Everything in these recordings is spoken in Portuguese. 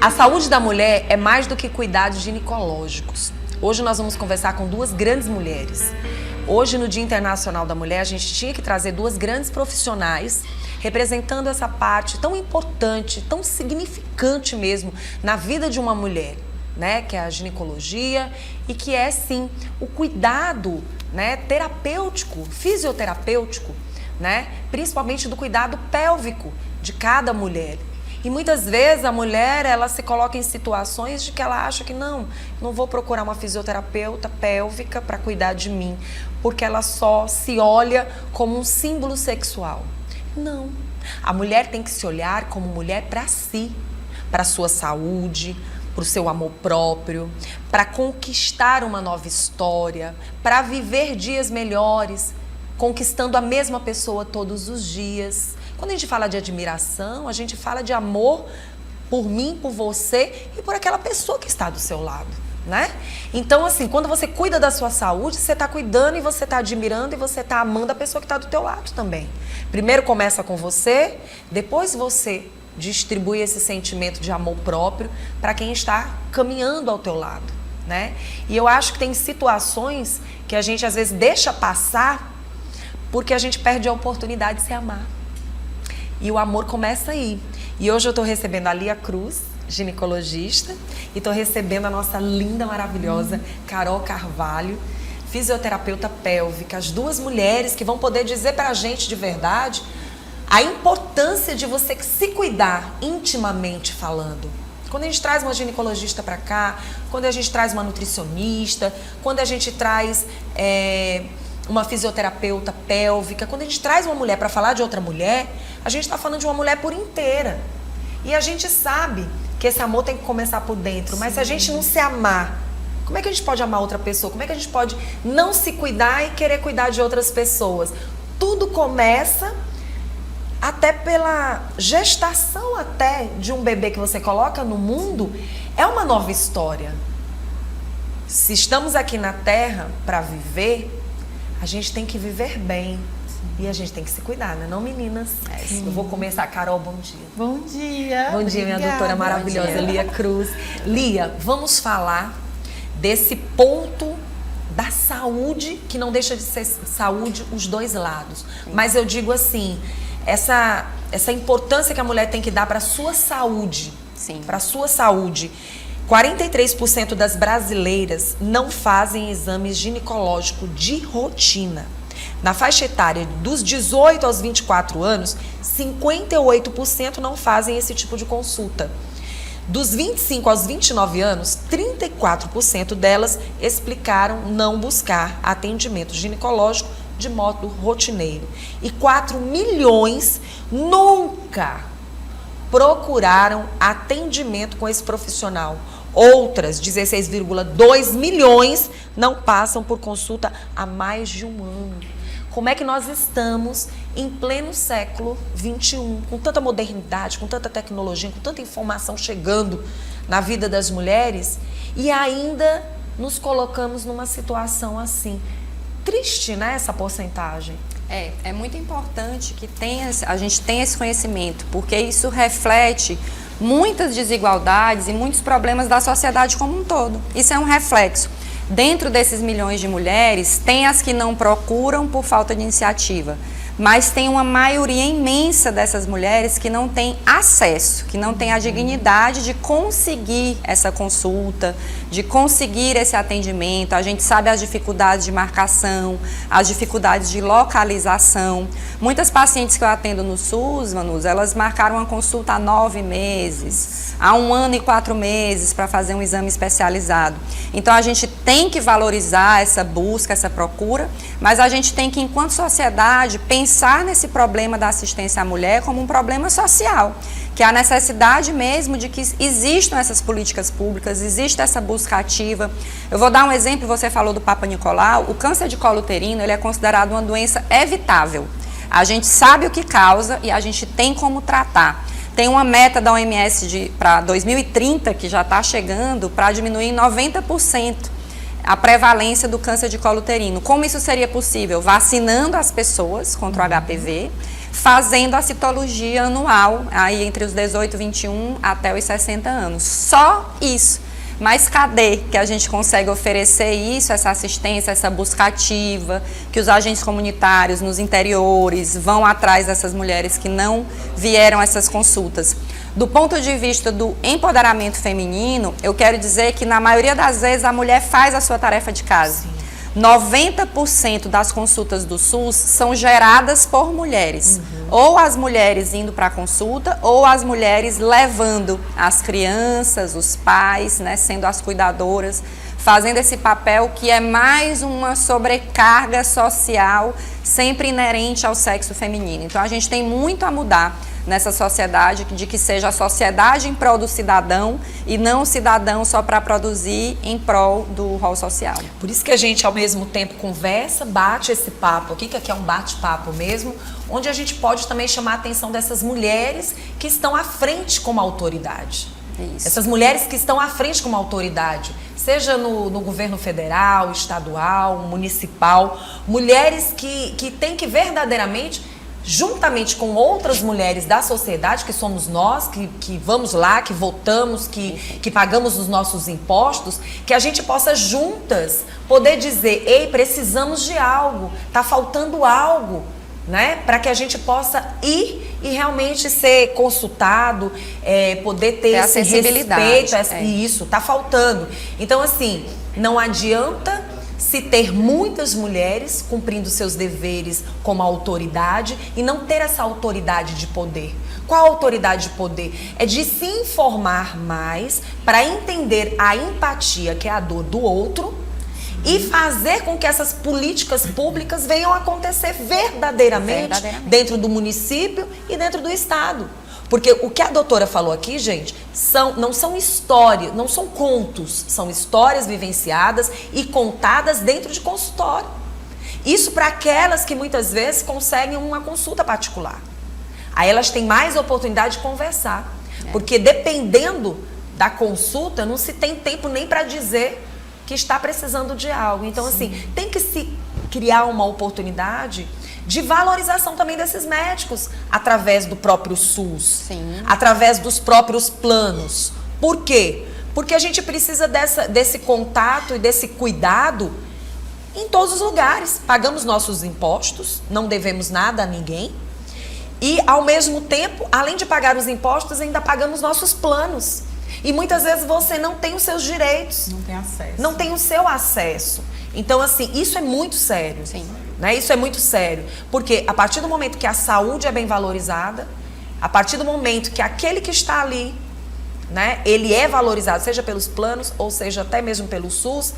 A saúde da mulher é mais do que cuidados ginecológicos. Hoje nós vamos conversar com duas grandes mulheres. Hoje, no Dia Internacional da Mulher, a gente tinha que trazer duas grandes profissionais representando essa parte tão importante, tão significante mesmo na vida de uma mulher, né? Que é a ginecologia e que é, sim, o cuidado, né, terapêutico, fisioterapêutico, né? Principalmente do cuidado pélvico de cada mulher. E muitas vezes a mulher, ela se coloca em situações de que ela acha que não vou procurar uma fisioterapeuta pélvica para cuidar de mim, porque ela só se olha como um símbolo sexual. Não. A mulher tem que se olhar como mulher para si, para a sua saúde, para o seu amor próprio, para conquistar uma nova história, para viver dias melhores, conquistando a mesma pessoa todos os dias. Quando a gente fala de admiração, a gente fala de amor por mim, por você e por aquela pessoa que está do seu lado, né? Então, assim, quando você cuida da sua saúde, você está cuidando e você está admirando e você está amando a pessoa que está do teu lado também. Primeiro começa com você, depois você distribui esse sentimento de amor próprio para quem está caminhando ao teu lado, né? E eu acho que tem situações que a gente às vezes deixa passar porque a gente perde a oportunidade de se amar. E o amor começa aí. E hoje eu estou recebendo a Lia Cruz, ginecologista, e estou recebendo a nossa linda, maravilhosa Carol Carvalho, fisioterapeuta pélvica. As duas mulheres que vão poder dizer para a gente de verdade a importância de você se cuidar intimamente falando. Quando a gente traz uma ginecologista para cá, quando a gente traz uma nutricionista, quando a gente traz uma fisioterapeuta pélvica, quando a gente traz uma mulher para falar de outra mulher, a gente está falando de uma mulher por inteira. E a gente sabe que esse amor tem que começar por dentro, mas se a gente não se amar, como é que a gente pode amar outra pessoa? Como é que a gente pode não se cuidar e querer cuidar de outras pessoas? Tudo começa até pela gestação até de um bebê que você coloca no mundo, é uma nova história. Se estamos aqui na Terra para viver, a gente tem que viver bem. E a gente tem que se cuidar, né? Não, meninas? Eu vou começar. Carol, bom dia. Bom dia. Bom dia, minha doutora maravilhosa, Lia Cruz. Lia, vamos falar desse ponto da saúde, que não deixa de ser saúde os dois lados. Sim. Mas eu digo assim, essa importância que a mulher tem que dar para a sua saúde. Sim. Para a sua saúde. 43% das brasileiras não fazem exames ginecológicos de rotina. Na faixa etária dos 18 aos 24 anos, 58% não fazem esse tipo de consulta. Dos 25 aos 29 anos, 34% delas explicaram não buscar atendimento ginecológico de modo rotineiro. E 4 milhões nunca procuraram atendimento com esse profissional. Outras, 16,2 milhões, não passam por consulta há mais de um ano. Como é que nós estamos em pleno século XXI, com tanta modernidade, com tanta tecnologia, com tanta informação chegando na vida das mulheres e ainda nos colocamos numa situação assim? Triste, né, essa porcentagem? É muito importante que a gente tenha esse conhecimento, porque isso reflete muitas desigualdades e muitos problemas da sociedade como um todo. Isso é um reflexo. Dentro desses milhões de mulheres, tem as que não procuram por falta de iniciativa, mas tem uma maioria imensa dessas mulheres que não tem acesso, que não tem a dignidade de conseguir essa consulta, de conseguir esse atendimento. A gente sabe as dificuldades de marcação, as dificuldades de localização. Muitas pacientes que eu atendo no SUS, Manus, elas marcaram uma consulta há 9 meses, há 1 ano e 4 meses para fazer um exame especializado. Então a gente tem que valorizar essa busca, essa procura, mas a gente tem que, enquanto sociedade, pensar nesse problema da assistência à mulher como um problema social, que é a necessidade mesmo de que existam essas políticas públicas, exista essa busca ativa. Eu vou dar um exemplo, você falou do Papa Nicolau. O câncer de colo uterino, ele é considerado uma doença evitável. A gente sabe o que causa e a gente tem como tratar. Tem uma meta da OMS para 2030, que já está chegando, para diminuir em 90% a prevalência do câncer de colo uterino. Como isso seria possível? Vacinando as pessoas contra o HPV, fazendo a citologia anual, aí entre os 18, 21 até os 60 anos. Só isso. Mas cadê que a gente consegue oferecer isso, essa assistência, essa busca ativa, que os agentes comunitários nos interiores vão atrás dessas mulheres que não vieram a essas consultas? Do ponto de vista do empoderamento feminino, eu quero dizer que na maioria das vezes a mulher faz a sua tarefa de casa. Sim. 90% das consultas do SUS são geradas por mulheres. Ou as mulheres indo para a consulta, ou as mulheres levando as crianças, os pais, né, sendo as cuidadoras, fazendo esse papel que é mais uma sobrecarga social sempre inerente ao sexo feminino. Então a gente tem muito a mudar nessa sociedade, de que seja a sociedade em prol do cidadão e não o cidadão só para produzir em prol do rol social. Por isso que a gente, ao mesmo tempo, conversa, bate esse papo aqui, que aqui é um bate-papo mesmo, onde a gente pode também chamar a atenção dessas mulheres que estão à frente como autoridade. Isso. Essas mulheres que estão à frente como autoridade, seja no governo federal, estadual, municipal, mulheres que têm que verdadeiramente, juntamente com outras mulheres da sociedade, que somos nós, que vamos lá, que votamos, que pagamos os nossos impostos, que a gente possa juntas poder dizer, ei, precisamos de algo, está faltando algo, né? Para que a gente possa ir e realmente ser consultado, poder ter esse respeito, isso, está faltando. Então, assim, não adianta se ter muitas mulheres cumprindo seus deveres como autoridade e não ter essa autoridade de poder. Qual a autoridade de poder? É de se informar mais para entender a empatia, que é a dor do outro, e fazer com que essas políticas públicas venham a acontecer verdadeiramente dentro do município e dentro do estado. Porque o que a doutora falou aqui, gente, não são histórias, não são contos, são histórias vivenciadas e contadas dentro de consultório. Isso para aquelas que muitas vezes conseguem uma consulta particular. Aí elas têm mais oportunidade de conversar. Porque dependendo da consulta, não se tem tempo nem para dizer que está precisando de algo. Então, assim, tem que se criar uma oportunidade de valorização também desses médicos, através do próprio SUS, através dos próprios planos. Por quê? Porque a gente precisa desse contato e desse cuidado em todos os lugares. Pagamos nossos impostos, não devemos nada a ninguém. E, ao mesmo tempo, além de pagar os impostos, ainda pagamos nossos planos. E muitas vezes você não tem os seus direitos. Não tem acesso. Não tem o seu acesso. Então, assim, isso é muito sério. Sim. Né? Isso é muito sério. Porque a partir do momento que a saúde é bem valorizada, a partir do momento que aquele que está ali, né, ele é valorizado, seja pelos planos ou seja até mesmo pelo SUS,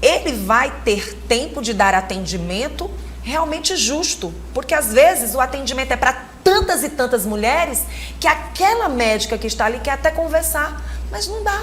ele vai ter tempo de dar atendimento realmente justo. Porque às vezes o atendimento é para tantas e tantas mulheres que aquela médica que está ali quer até conversar, mas não dá.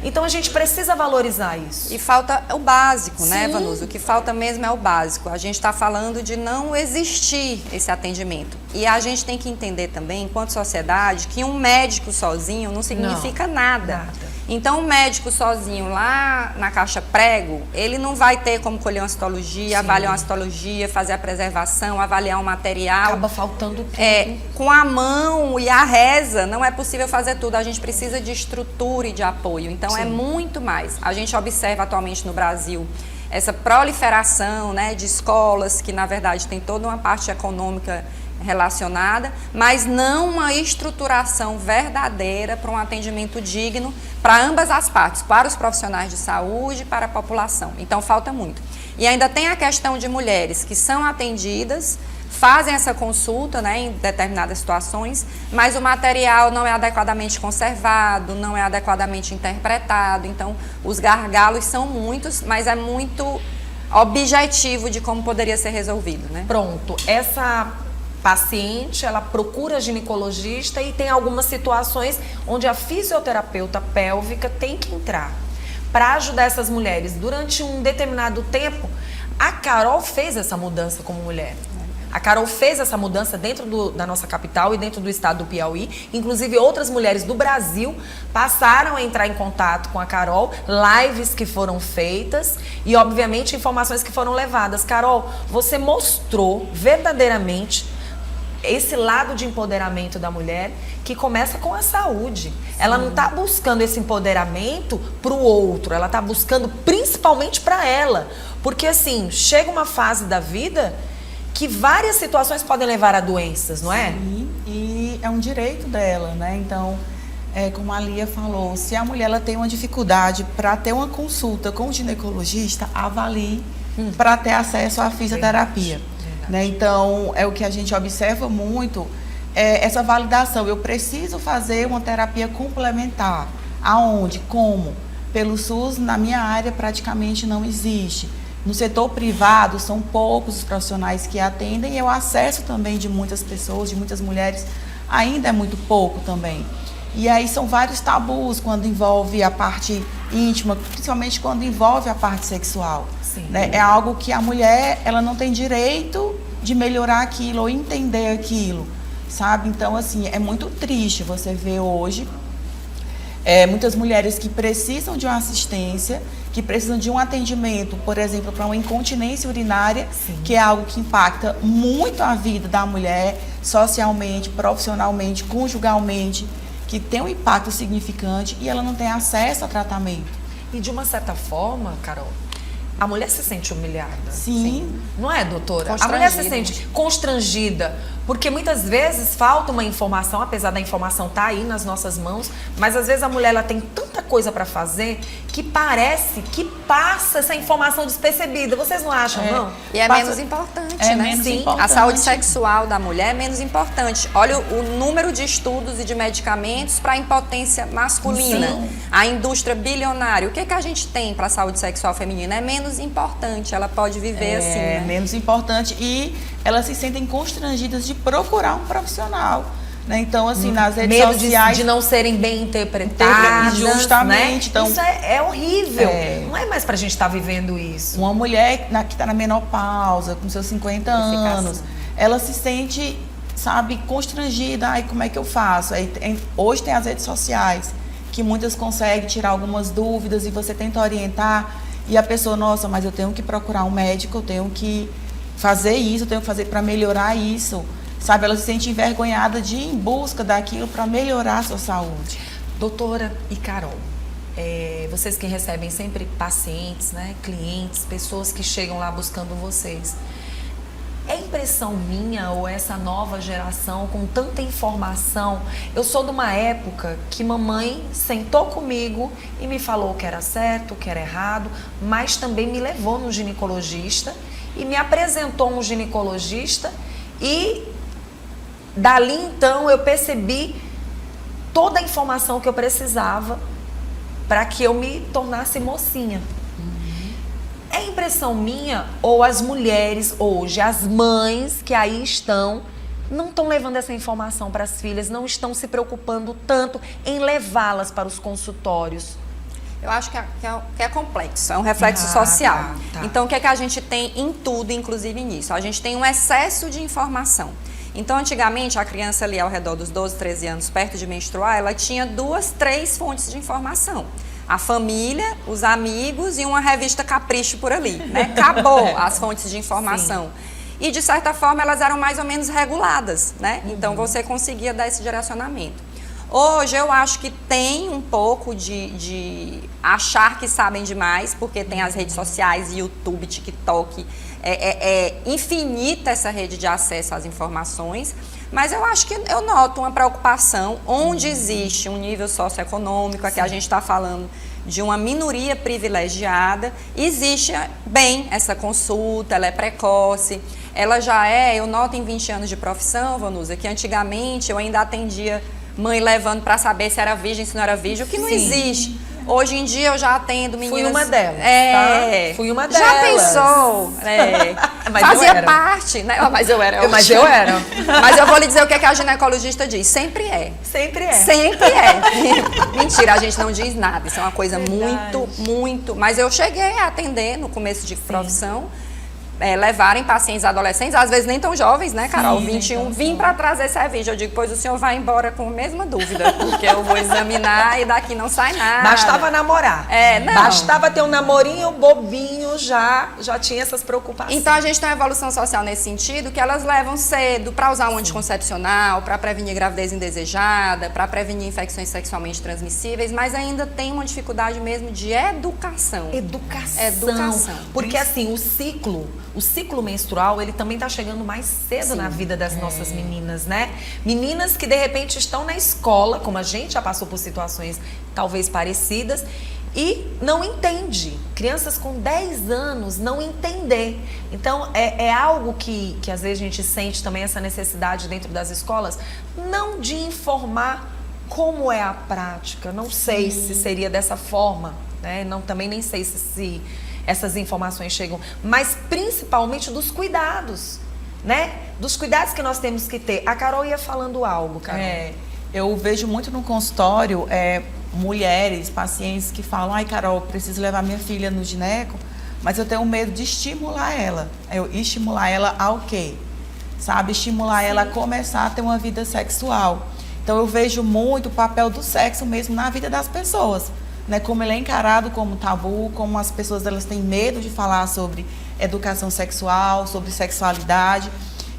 Então a gente precisa valorizar isso. E falta o básico, né, Vanusa? O que falta mesmo é o básico. A gente está falando de não existir esse atendimento. E a gente tem que entender também, enquanto sociedade, que um médico sozinho não significa nada. Então, um médico sozinho lá na caixa prego, ele não vai ter como colher uma citologia, avaliar uma citologia, fazer a preservação, avaliar um material. Acaba faltando tudo. Com a mão e a reza, não é possível fazer tudo. A gente precisa de estrutura e de apoio. Então, é muito mais. A gente observa atualmente no Brasil essa proliferação, né, de escolas que, na verdade, tem toda uma parte econômica relacionada, mas não uma estruturação verdadeira para um atendimento digno para ambas as partes, para os profissionais de saúde e para a população. Então, falta muito. E ainda tem a questão de mulheres que são atendidas, fazem essa consulta, né, em determinadas situações, mas o material não é adequadamente conservado, não é adequadamente interpretado. Então, os gargalos são muitos, mas é muito objetivo de como poderia ser resolvido, né? Pronto. Essa paciente, ela procura ginecologista e tem algumas situações onde a fisioterapeuta pélvica tem que entrar para ajudar essas mulheres. Durante um determinado tempo, a Carol fez essa mudança como mulher. A Carol fez essa mudança dentro da nossa capital e dentro do estado do Piauí. Inclusive, outras mulheres do Brasil passaram a entrar em contato com a Carol, lives que foram feitas e, obviamente, informações que foram levadas. Carol, você mostrou verdadeiramente esse lado de empoderamento da mulher que começa com a saúde. Ela não está buscando esse empoderamento para o outro, ela está buscando principalmente para ela. Porque assim, chega uma fase da vida que várias situações podem levar a doenças, não é? Sim, e é um direito dela, né? Então, como a Lia falou, se a mulher ela tem uma dificuldade para ter uma consulta com o ginecologista, avalie para ter acesso à fisioterapia. Né? Então, é o que a gente observa muito, essa validação. Eu preciso fazer uma terapia complementar. Aonde? Como? Pelo SUS, na minha área, praticamente não existe. No setor privado, são poucos os profissionais que atendem e o acesso também de muitas pessoas, de muitas mulheres, ainda é muito pouco também. E aí são vários tabus quando envolve a parte íntima, principalmente quando envolve a parte sexual. Né? É algo que a mulher ela não tem direito de melhorar aquilo ou entender aquilo, sabe? Então, assim, é muito triste você ver hoje muitas mulheres que precisam de uma assistência, que precisam de um atendimento, por exemplo, para uma incontinência urinária, que é algo que impacta muito a vida da mulher, socialmente, profissionalmente, conjugalmente, que tem um impacto significante e ela não tem acesso a tratamento. E de uma certa forma, Carol, a mulher se sente humilhada. Sim. Não é, doutora? A mulher se sente constrangida, porque muitas vezes falta uma informação, apesar da informação estar aí nas nossas mãos, mas às vezes a mulher ela tem tanta coisa para fazer que parece que passa essa informação despercebida. Vocês não acham, não? E é menos importante, né? Menos importante. A saúde sexual da mulher é menos importante. Olha o número de estudos e de medicamentos para a impotência masculina. Sim. A indústria bilionária. O que a gente tem para a saúde sexual feminina? É menos importante. Ela pode viver assim, né? É menos importante e elas se sentem constrangidas de procurar um profissional. Né? Então, assim, nas redes sociais... de não serem bem interpretadas, justamente. Né? Então, isso é horrível. Não é mais pra gente estar vivendo isso. Uma mulher que está na menopausa, com seus 50 anos, ela se sente, sabe, constrangida. Ai, como é que eu faço? Hoje tem as redes sociais, que muitas conseguem tirar algumas dúvidas e você tenta orientar. E a pessoa, nossa, mas eu tenho que procurar um médico, eu tenho que fazer isso, eu tenho que fazer para melhorar isso. Sabe, ela se sente envergonhada de ir em busca daquilo para melhorar a sua saúde. Doutora e Carol, vocês que recebem sempre pacientes, né, clientes, pessoas que chegam lá buscando vocês, é impressão minha ou essa nova geração com tanta informação? Eu sou de uma época que mamãe sentou comigo e me falou o que era certo, o que era errado, mas também me levou no ginecologista e me apresentou um ginecologista e dali então eu percebi toda a informação que eu precisava para que eu me tornasse mocinha. É impressão minha ou as mulheres hoje, as mães que aí estão, não estão levando essa informação para as filhas, não estão se preocupando tanto em levá-las para os consultórios? Eu acho que é complexo, é um reflexo social. Tá. Então, o que é que a gente tem em tudo, inclusive nisso? A gente tem um excesso de informação. Então, antigamente, a criança ali ao redor dos 12, 13 anos, perto de menstruar, ela tinha 2, 3 fontes de informação. A família, os amigos e uma revista Capricho por ali, né? Acabou as fontes de informação. Sim. E, de certa forma, elas eram mais ou menos reguladas, né? Então, você conseguia dar esse direcionamento. Hoje, eu acho que tem um pouco de achar que sabem demais, porque tem as redes sociais, YouTube, TikTok, é infinita essa rede de acesso às informações, mas eu acho que eu noto uma preocupação onde existe um nível socioeconômico, aqui a gente está falando de uma minoria privilegiada, existe bem essa consulta, ela é precoce, ela já eu noto em 20 anos de profissão, Vanusa, que antigamente eu ainda atendia mãe levando para saber se era virgem, se não era virgem, o que não existe. Hoje em dia eu já atendo meninas... Fui uma delas, tá? Fui uma delas. Já pensou? Mas fazia parte, né? Mas eu era. Mas eu era. Mas eu vou lhe dizer o que a ginecologista diz. Sempre é. Sempre é. Sempre é. Mentira, a gente não diz nada. Isso é uma coisa muito... Mas eu cheguei a atender no começo de profissão levarem pacientes adolescentes, às vezes nem tão jovens, né, Carol? Sim, 21, vim para trazer serviço. Eu digo, pois o senhor vai embora com a mesma dúvida, porque eu vou examinar e daqui não sai nada. Bastava namorar. Não. Bastava ter um namorinho bobinho, já tinha essas preocupações. Então a gente tem uma evolução social nesse sentido, que elas levam cedo para usar um anticoncepcional, para prevenir gravidez indesejada, para prevenir infecções sexualmente transmissíveis, mas ainda tem uma dificuldade mesmo de educação. Educação. Porque assim, o ciclo menstrual, ele também tá chegando mais cedo na vida das nossas meninas, né? Meninas que de repente estão na escola, como a gente já passou por situações talvez parecidas, e não entende. Crianças com 10 anos não entender. Então, é algo que às vezes a gente sente também essa necessidade dentro das escolas, não de informar como é a prática. Não sei se seria dessa forma, né? Também nem sei se essas informações chegam, mas principalmente dos cuidados, né? Dos cuidados que nós temos que ter. A Carol ia falando algo, Carol. Eu vejo muito no consultório mulheres, pacientes que falam, ai Carol, preciso levar minha filha no gineco, mas eu tenho medo de estimular ela. Estimular ela ao quê? Sabe? Estimular ela a começar a ter uma vida sexual. Então eu vejo muito o papel do sexo mesmo na vida das pessoas, né? Como ele é encarado como tabu, como as pessoas elas têm medo de falar sobre educação sexual, sobre sexualidade.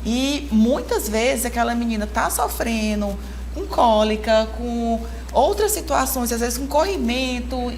E muitas vezes aquela menina está sofrendo com cólica, com outras situações, às vezes com corrimento,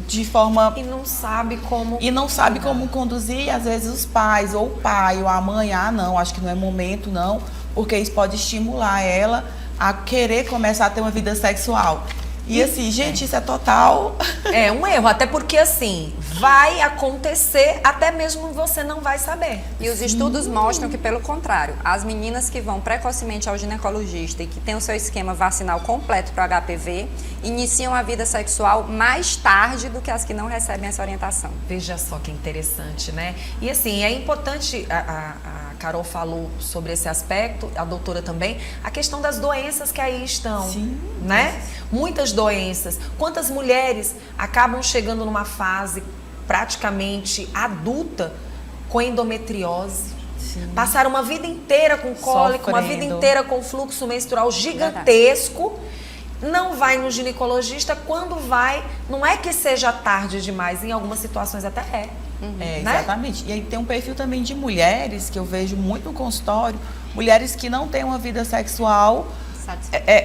de forma... E não sabe como... E não sabe como conduzir, e às vezes os pais, ou o pai, ou a mãe, não, acho que não é momento, não, porque isso pode estimular ela a querer começar a ter uma vida sexual. E assim, gente, isso é total... É um erro, até porque assim, vai acontecer, até mesmo você não vai saber. E os estudos mostram que, pelo contrário, as meninas que vão precocemente ao ginecologista e que têm o seu esquema vacinal completo para o HPV, iniciam a vida sexual mais tarde do que as que não recebem essa orientação. Veja só que interessante, né? E assim, é importante, a Carol falou sobre esse aspecto, a doutora também, a questão das doenças que aí estão, né? Muitas doenças. Quantas mulheres acabam chegando numa fase praticamente adulta com endometriose? Passaram uma vida inteira com cólica, uma vida inteira com fluxo menstrual gigantesco. Não vai no ginecologista, quando vai, não é que seja tarde demais, em algumas situações até é. Né? Exatamente. E aí tem um perfil também de mulheres, que eu vejo muito no consultório, mulheres que não têm uma vida sexual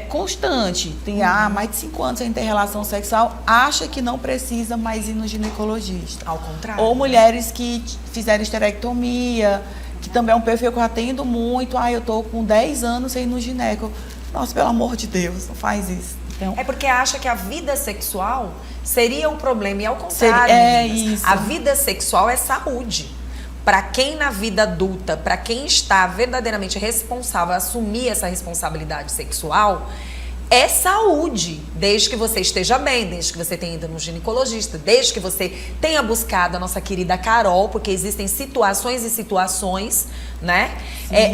constante, tem mais de 5 anos sem ter relação sexual, acha que não precisa mais ir no ginecologista. Ao contrário. Ou mulheres que fizeram esterectomia, que também é um perfil que eu atendo muito, eu tô com 10 anos sem ir no gineco. Nossa, pelo amor de Deus, não faz isso. Então, é porque acha que a vida sexual seria um problema, e ao contrário, isso. A vida sexual é saúde. Para quem na vida adulta, para quem está verdadeiramente responsável, assumir essa responsabilidade sexual, é saúde, desde que você esteja bem, desde que você tenha ido no ginecologista, desde que você tenha buscado a nossa querida Carol, porque existem situações e situações, né?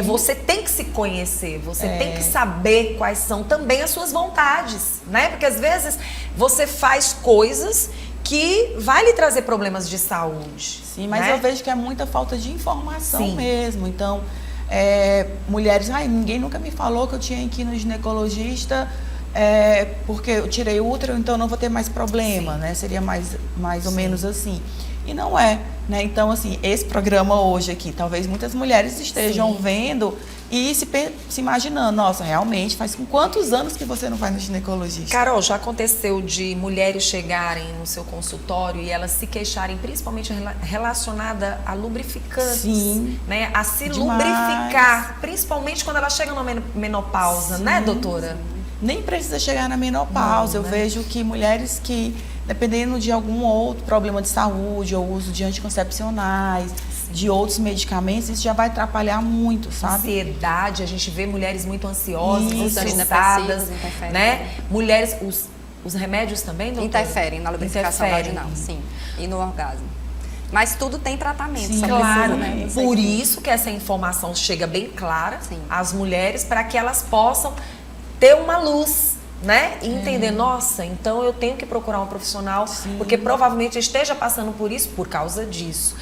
Você tem que se conhecer, você tem que saber quais são também as suas vontades, né? Porque às vezes você faz coisas que vai lhe trazer problemas de saúde. Sim, mas eu vejo que é muita falta de informação mesmo. Então, mulheres, ninguém nunca me falou que eu tinha que ir no ginecologista porque eu tirei o útero, então não vou ter mais problema, né? Seria mais ou menos assim. E não é, né? Então, assim, esse programa hoje aqui, talvez muitas mulheres estejam vendo e se imaginando, nossa, realmente, faz com quantos anos que você não vai no ginecologista? Carol, já aconteceu de mulheres chegarem no seu consultório e elas se queixarem, principalmente relacionada a lubrificantes, né? A se lubrificar, principalmente quando elas chegam na menopausa, né, doutora? Nem precisa chegar na menopausa. Eu vejo que mulheres que, dependendo de algum outro problema de saúde ou uso de anticoncepcionais, de outros medicamentos, isso já vai atrapalhar muito, sabe? Ansiedade, a gente vê mulheres muito ansiosas, estressadas, né? Mulheres, os remédios também, doutora? Interferem na lubrificação vaginal, sim, e no orgasmo. Mas tudo tem tratamento. Sim, claro, né? Por isso que essa informação chega bem clara às mulheres, para que elas possam ter uma luz, né? E entender, nossa, então eu tenho que procurar um profissional, porque provavelmente eu esteja passando por isso por causa disso.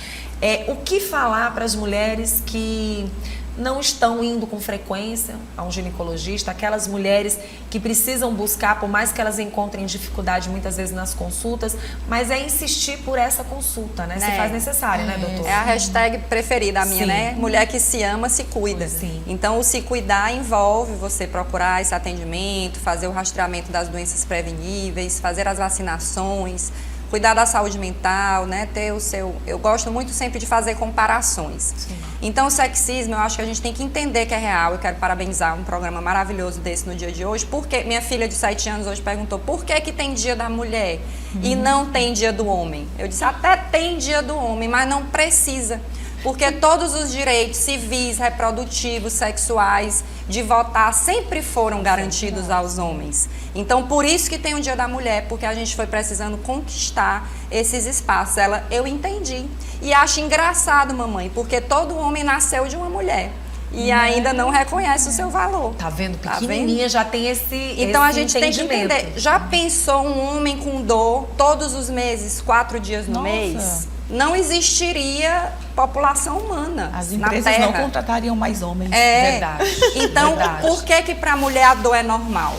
O que falar para as mulheres que não estão indo com frequência a um ginecologista, aquelas mulheres que precisam buscar, por mais que elas encontrem dificuldade muitas vezes nas consultas, mas é insistir por essa consulta, né? Se faz necessário, né, doutora? É a hashtag preferida, a minha, Sim. né? Mulher que se ama, se cuida. Sim. Então, o se cuidar envolve você procurar esse atendimento, fazer o rastreamento das doenças preveníveis, fazer as vacinações, cuidar da saúde mental, né? Ter o seu... Eu gosto muito sempre de fazer comparações. Sim. Então, o sexismo, eu acho que a gente tem que entender que é real. Eu quero parabenizar um programa maravilhoso desse no dia de hoje, porque minha filha de 7 anos hoje perguntou por que tem dia da mulher e não tem dia do homem. Eu disse, até tem dia do homem, mas não precisa. Porque todos os direitos civis, reprodutivos, sexuais, de votar, sempre foram garantidos aos homens. Então, por isso que tem o Dia da Mulher, porque a gente foi precisando conquistar esses espaços. Eu entendi. E acho engraçado, mamãe, porque todo homem nasceu de uma mulher. E ainda não reconhece o seu valor. Tá vendo? Tá Pequenininha já tem Então esse a gente tem que entender. Já pensou um homem com dor todos os meses, 4 dias no mês? Não existiria população humana. As na empresas Terra. não contratariam mais homens. Verdade. Então, Verdade. por que para a mulher a dor é normal?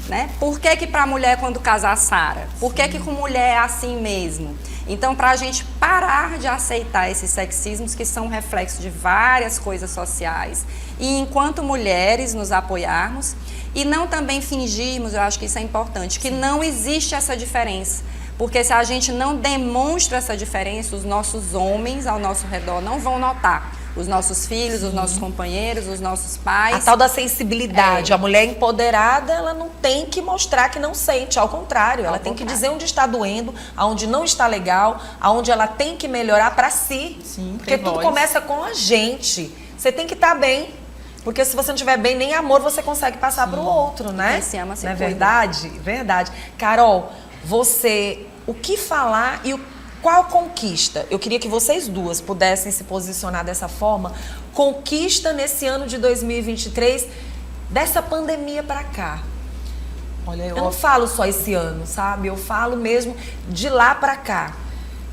Né? Por que para a mulher quando casar sara? Por que com mulher é assim mesmo? Então, para a gente parar de aceitar esses sexismos que são reflexo de várias coisas sociais e enquanto mulheres nos apoiarmos e não também fingirmos, eu acho que isso é importante, que não existe essa diferença. Porque se a gente não demonstra essa diferença, os nossos homens ao nosso redor não vão notar. Os nossos filhos, os nossos companheiros, os nossos pais. A tal da sensibilidade. A mulher empoderada, ela não tem que mostrar que não sente. Ao contrário, ela tem que dizer onde está doendo, aonde não está legal, aonde ela tem que melhorar para si. Sim, porque tudo começa com a gente. Você tem que estar bem. Porque se você não estiver bem, nem amor você consegue passar para o outro, né? Quem se ama, se não é cuida. verdade? Verdade. Carol, você, o que falar e qual conquista? Eu queria que vocês duas pudessem se posicionar dessa forma. Conquista nesse ano de 2023, dessa pandemia para cá. Olha, Eu não falo só esse ano, sabe? Eu falo mesmo de lá para cá.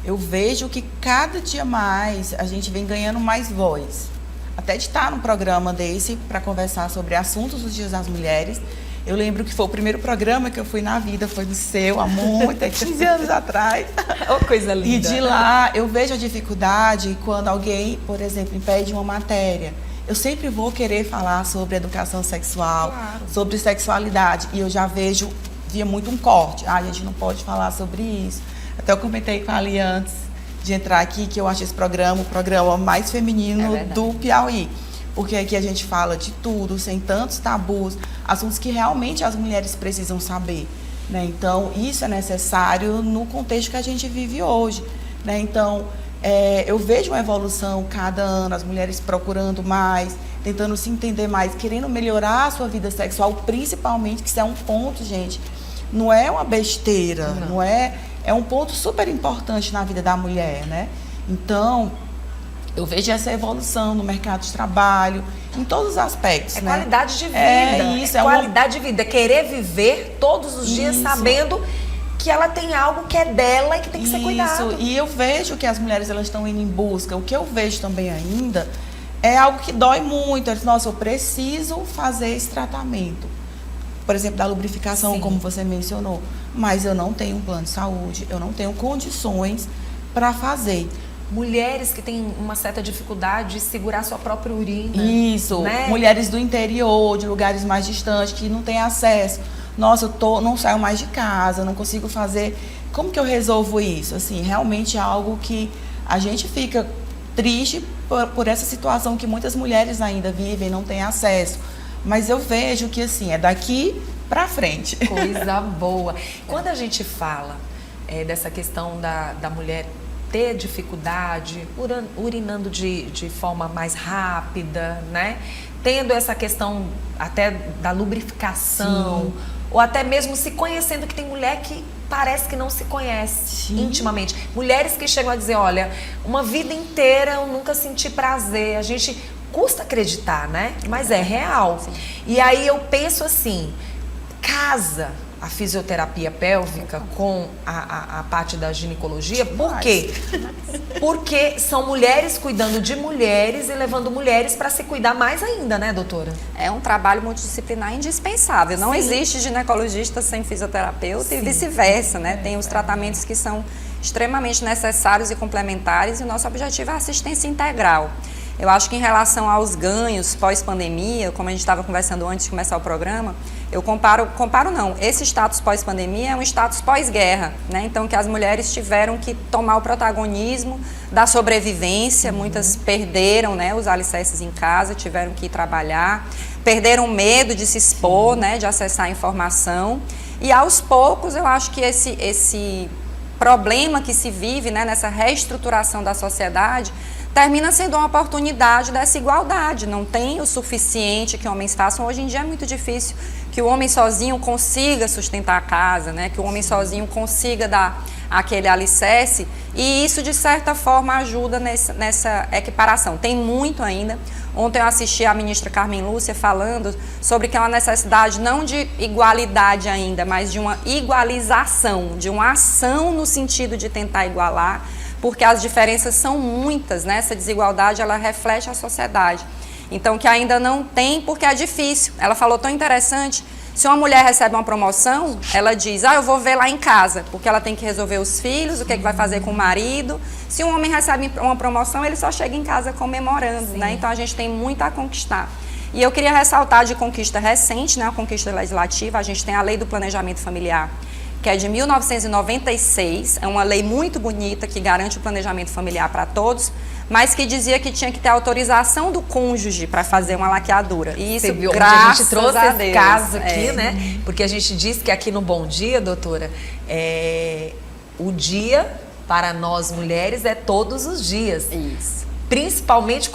Eu vejo que cada dia mais a gente vem ganhando mais voz. Até de estar num programa desse para conversar sobre assuntos dos Dias das Mulheres. Eu lembro que foi o primeiro programa que eu fui na vida, foi no seu, há 15 anos atrás. Oh, coisa linda. E de lá eu vejo a dificuldade quando alguém, por exemplo, me pede uma matéria. Eu sempre vou querer falar sobre educação sexual, sobre sexualidade. E eu já via muito um corte. A gente não pode falar sobre isso. Até eu comentei com a Ali antes de entrar aqui que eu acho esse programa o programa mais feminino do Piauí. Porque aqui a gente fala de tudo, sem tantos tabus, assuntos que realmente as mulheres precisam saber, né? Então, isso é necessário no contexto que a gente vive hoje, né? Então, eu vejo uma evolução cada ano, as mulheres procurando mais, tentando se entender mais, querendo melhorar a sua vida sexual, principalmente, que isso é um ponto, gente, não é uma besteira, não é um ponto super importante na vida da mulher, né? Então, eu vejo essa evolução no mercado de trabalho, em todos os aspectos, né? Qualidade de vida. Isso, qualidade de vida. Querer viver todos os dias sabendo que ela tem algo que é dela e que tem que ser cuidado. E eu vejo que as mulheres elas estão indo em busca. O que eu vejo também ainda é algo que dói muito. Eles, nossa, eu preciso fazer esse tratamento. Por exemplo, da lubrificação, como você mencionou. Mas eu não tenho um plano de saúde, eu não tenho condições para fazer. Mulheres que têm uma certa dificuldade de segurar sua própria urina. Isso, né? Mulheres do interior, de lugares mais distantes, que não têm acesso. Nossa, não saio mais de casa, não consigo fazer. Como que eu resolvo isso? Assim, realmente é algo que a gente fica triste por essa situação que muitas mulheres ainda vivem, não têm acesso. Mas eu vejo que, assim, é daqui para frente. Coisa boa. Quando a gente fala dessa questão da mulher ter dificuldade, urinando de forma mais rápida, né? Tendo essa questão até da lubrificação, ou até mesmo se conhecendo, que tem mulher que parece que não se conhece intimamente. Mulheres que chegam a dizer, olha, uma vida inteira eu nunca senti prazer. A gente custa acreditar, né? Mas é real. E aí eu penso assim, casa a fisioterapia pélvica com a parte da ginecologia. Por quê? Porque são mulheres cuidando de mulheres e levando mulheres para se cuidar mais ainda, né, doutora? É um trabalho multidisciplinar indispensável. Não Sim. existe ginecologista sem fisioterapeuta. Sim. E vice-versa, né? Tem os tratamentos que são extremamente necessários e complementares, e o nosso objetivo é a assistência integral. Eu acho que em relação aos ganhos pós-pandemia, como a gente estava conversando antes de começar o programa, eu comparo não, esse status pós-pandemia é um status pós-guerra, né? Então que as mulheres tiveram que tomar o protagonismo da sobrevivência, muitas perderam, né, os alicerces em casa, tiveram que ir trabalhar, perderam o medo de se expor, né, de acessar a informação, e aos poucos eu acho que esse problema que se vive, né, nessa reestruturação da sociedade, termina sendo uma oportunidade dessa igualdade. Não tem o suficiente que homens façam. Hoje em dia é muito difícil que o homem sozinho consiga sustentar a casa, né? Que o homem sozinho consiga dar aquele alicerce, e isso de certa forma ajuda nessa equiparação. Tem muito ainda. Ontem eu assisti a ministra Carmen Lúcia falando sobre que é uma necessidade não de igualdade ainda, mas de uma igualização, de uma ação no sentido de tentar igualar, porque as diferenças são muitas, né? Essa desigualdade, ela reflete a sociedade. Então, que ainda não tem, porque é difícil. Ela falou tão interessante, se uma mulher recebe uma promoção, ela diz, eu vou ver lá em casa, porque ela tem que resolver os filhos, o que é que vai fazer com o marido. Se um homem recebe uma promoção, ele só chega em casa comemorando, né? Então, a gente tem muito a conquistar. E eu queria ressaltar de conquista recente, né? A conquista legislativa, a gente tem a Lei do Planejamento Familiar, que é de 1996, é uma lei muito bonita que garante o planejamento familiar para todos, mas que dizia que tinha que ter autorização do cônjuge para fazer uma laqueadura. E isso, graças a gente trouxe a esse Deus, caso aqui, né? Porque a gente disse que aqui no Bom Dia, doutora, o dia para nós mulheres é todos os dias. Isso. Principalmente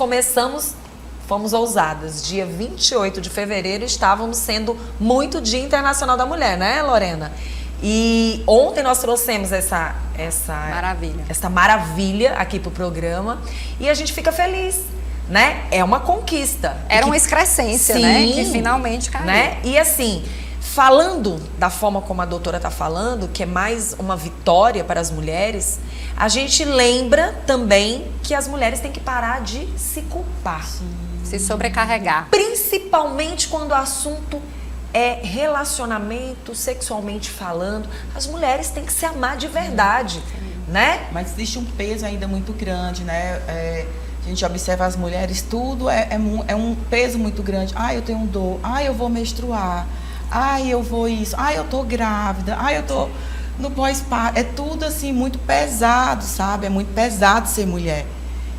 fomos ousadas. Dia 28 de fevereiro estávamos sendo muito Dia Internacional da Mulher, né, Lorena? E ontem nós trouxemos essa maravilha aqui pro programa, e a gente fica feliz, né? É uma conquista. Era uma excrescência, né? Que finalmente caiu. Né? E assim, falando da forma como a doutora está falando, que é mais uma vitória para as mulheres, a gente lembra também que as mulheres têm que parar de se culpar. Se sobrecarregar. Principalmente quando o assunto é relacionamento, sexualmente falando. As mulheres têm que se amar de verdade, né? Mas existe um peso ainda muito grande, né? A gente observa as mulheres, tudo é um peso muito grande. Eu tenho dor, eu vou menstruar, eu vou isso, eu tô grávida, eu tô no pós-parto. É tudo assim muito pesado, sabe? É muito pesado ser mulher.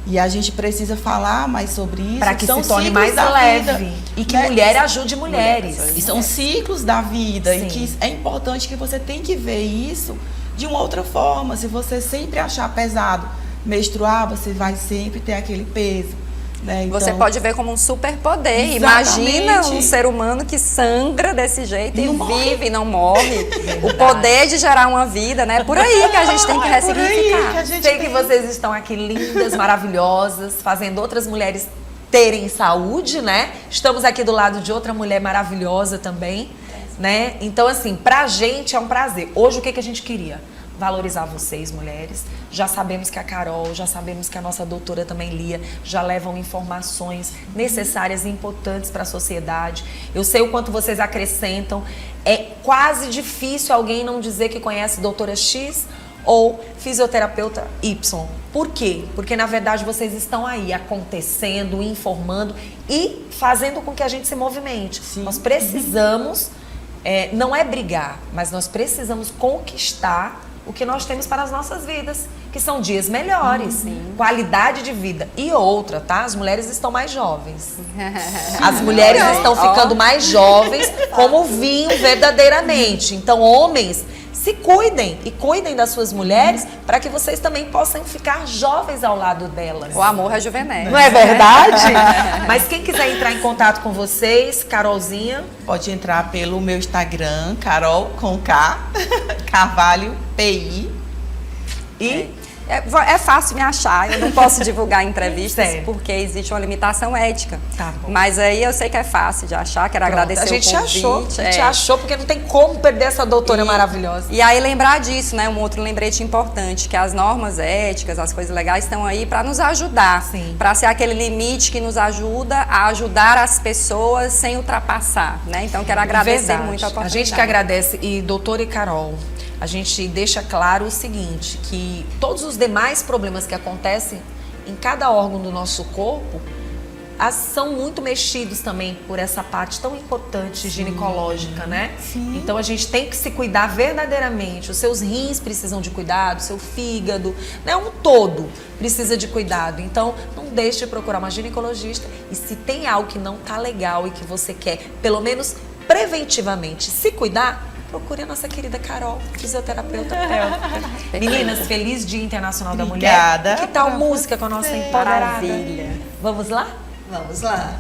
E a gente precisa falar mais sobre isso. Para que se torne mais leve. E que mulher ajude mulheres. E são ciclos da vida. Sim. E que é importante que você tem que ver isso de uma outra forma. Se você sempre achar pesado menstruar, você vai sempre ter aquele peso. Né? Então, você pode ver como um superpoder. Imagina um ser humano que sangra desse jeito e vive e não morre. O poder de gerar uma vida, né? Por aí que a gente tem que ressignificar. Sei que vocês estão aqui lindas, maravilhosas, fazendo outras mulheres terem saúde, né? Estamos aqui do lado de outra mulher maravilhosa também, né? Então, assim, pra gente é um prazer. Hoje, o que a gente queria? Valorizar vocês, mulheres. Já sabemos que a Carol, já sabemos que a nossa doutora também, Lia, já levam informações necessárias e importantes para a sociedade. Eu sei o quanto vocês acrescentam. É quase difícil alguém não dizer que conhece doutora X ou fisioterapeuta Y. Por quê? Porque, na verdade, vocês estão aí acontecendo, informando e fazendo com que a gente se movimente. Sim. Nós precisamos, não é brigar, mas nós precisamos conquistar o que nós temos para as nossas vidas, que são dias melhores, qualidade de vida. E outra, tá? As mulheres estão mais jovens. As mulheres estão ficando mais jovens, como vinho verdadeiramente. Então, homens, se cuidem e cuidem das suas mulheres para que vocês também possam ficar jovens ao lado delas. O amor rejuvenesce. Não é verdade? Mas quem quiser entrar em contato com vocês, Carolzinha, pode entrar pelo meu Instagram, Carol com K, Carvalho PI. E É fácil me achar, eu não posso divulgar entrevistas Sério? porque existe uma limitação ética. Tá bom. Mas aí eu sei que é fácil de achar, quero agradecer o convite. A gente achou, porque não tem como perder essa doutora maravilhosa. E aí lembrar disso, né? Um outro lembrete importante, que as normas éticas, as coisas legais estão aí para nos ajudar. Para ser aquele limite que nos ajuda a ajudar as pessoas sem ultrapassar, né? Então quero agradecer muito a oportunidade. A gente que agradece. E doutora e Carol, a gente deixa claro o seguinte, que todos os demais problemas que acontecem em cada órgão do nosso corpo são muito mexidos também por essa parte tão importante ginecológica, né? Sim. Então a gente tem que se cuidar verdadeiramente. Os seus rins precisam de cuidado, o seu fígado, né? Um todo precisa de cuidado. Então não deixe de procurar uma ginecologista, e se tem algo que não tá legal e que você quer, pelo menos preventivamente, se cuidar, procure a nossa querida Carol, fisioterapeuta pélvica. Meninas, feliz Dia Internacional da Mulher. Obrigada. Que tal música com a nossa empoderada? Maravilha. Vamos lá? Vamos lá.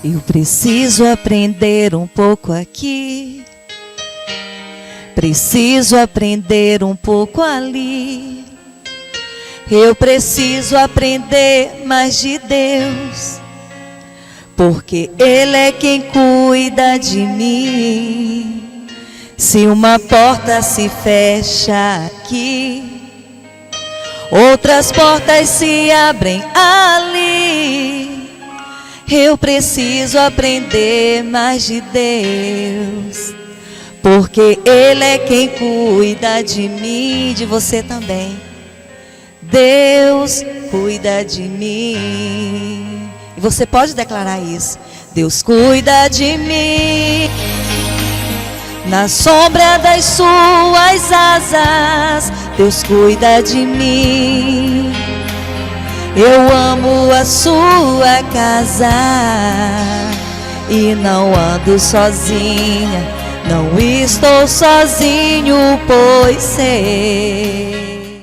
Eu preciso aprender um pouco aqui, preciso aprender um pouco ali. Eu preciso aprender mais de Deus, porque Ele é quem cuida de mim. Se uma porta se fecha aqui, outras portas se abrem ali. Eu preciso aprender mais de Deus, porque Ele é quem cuida de mim, de você também. Deus cuida de mim. E você pode declarar isso. Deus cuida de mim. Na sombra das suas asas, Deus cuida de mim. Eu amo a sua casa e não ando sozinha, não estou sozinho, pois sei